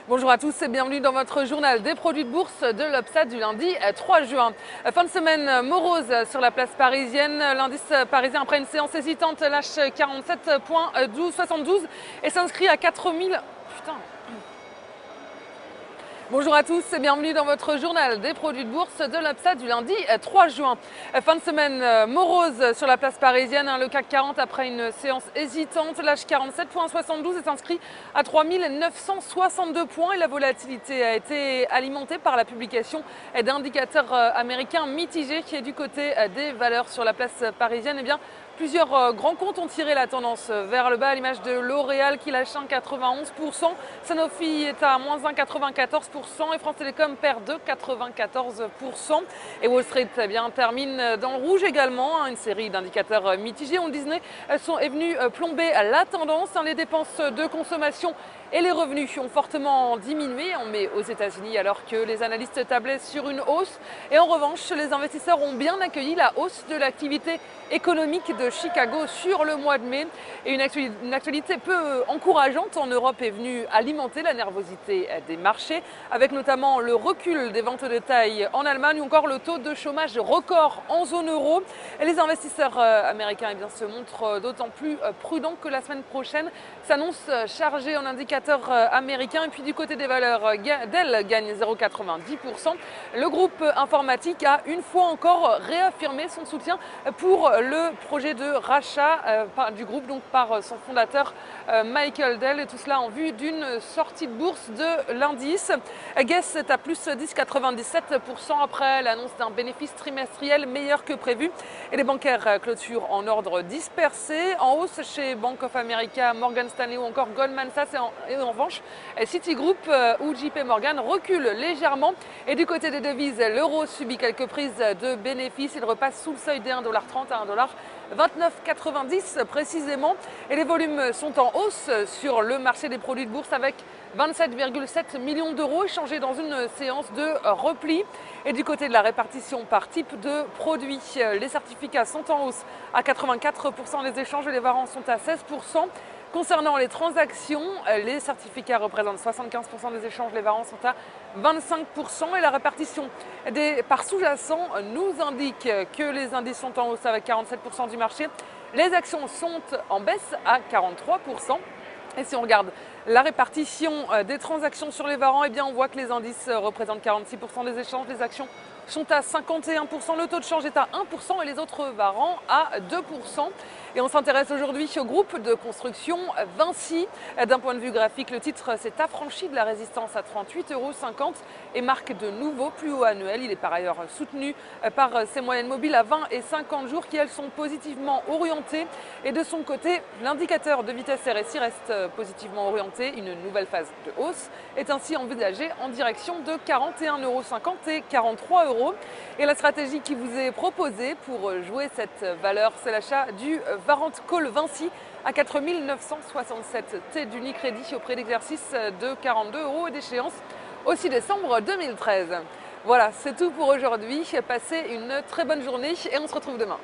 Bonjour à tous et bienvenue dans votre journal des produits de bourse de l'Obsa du lundi 3 juin. Fin de semaine morose sur la place parisienne. L'indice parisien, après une séance hésitante, lâche 47,72 et s'inscrit à 4000. Putain. Bonjour à tous et bienvenue dans votre journal des produits de bourse de l'Obsa du lundi 3 juin. Fin de semaine morose sur la place parisienne. Le CAC 40, après une séance hésitante, lâche 47,72 et s'inscrit à 3962 points. Et la volatilité a été alimentée par la publication d'indicateurs américains mitigés qui est du côté des valeurs sur la place parisienne. Plusieurs grands comptes ont tiré la tendance vers le bas, à l'image de L'Oréal qui lâche 1,91%, Sanofi est à moins 1,94% et France Télécom perd 2,94%. Et Wall Street termine dans le rouge également, une série d'indicateurs mitigés. Walt Disney est venu plomber la tendance. Les dépenses de consommation et les revenus ont fortement diminué aux États-Unis alors que les analystes tablaient sur une hausse. Et en revanche, les investisseurs ont bien accueilli la hausse de l'activité économique de Chicago sur le mois de mai. Et une actualité peu encourageante en Europe est venue alimenter la nervosité des marchés, avec notamment le recul des ventes de détail en Allemagne ou encore le taux de chômage record en zone euro. Et les investisseurs américains se montrent d'autant plus prudents que la semaine prochaine s'annonce chargée en indicateurs américains. Et puis du côté des valeurs, Dell gagne 0,90%. Le groupe informatique a une fois encore réaffirmé son soutien pour le projet de rachat du groupe, donc par son fondateur Michael Dell, et tout cela en vue d'une sortie de bourse de l'indice. Guess est à plus 10,97% après l'annonce d'un bénéfice trimestriel meilleur que prévu. Et les bancaires clôturent en ordre dispersé, en hausse chez Bank of America, Morgan Stanley ou encore Goldman Sachs. Et en revanche, Citigroup ou JP Morgan reculent légèrement. Et du côté des devises, l'euro subit quelques prises de bénéfices. Il repasse sous le seuil des 1,30$ à 1,2990$ précisément. Et les volumes sont en hausse sur le marché des produits de bourse avec 27,7 millions d'euros échangés dans une séance de repli. Et du côté de la répartition par type de produit, les certificats sont en hausse à 84%, les échanges et les warrants sont à 16%. Concernant les transactions, les certificats représentent 75% des échanges, les warrants sont à 25%. Et la répartition par sous-jacent nous indique que les indices sont en hausse avec 47% du marché. Les actions sont en baisse à 43%. Et si on regarde la répartition des transactions sur les warrants, on voit que les indices représentent 46% des échanges, les actions sont à 51%, le taux de change est à 1% et les autres warrants à 2%. Et on s'intéresse aujourd'hui au groupe de construction Vinci. D'un point de vue graphique, le titre s'est affranchi de la résistance à 38,50 € et marque de nouveaux plus hauts annuels. Il est par ailleurs soutenu par ses moyennes mobiles à 20 et 50 jours qui, elles, sont positivement orientées. Et de son côté, l'indicateur de vitesse RSI reste positivement orienté. Une nouvelle phase de hausse est ainsi envisagée en direction de 41,50 € et 43 €. Et la stratégie qui vous est proposée pour jouer cette valeur, c'est l'achat du Warrant Call Vinci à 4967 T d'Unicredit au prix d'exercice de 42 € et d'échéance au 6 décembre 2013. Voilà, c'est tout pour aujourd'hui. Passez une très bonne journée et on se retrouve demain.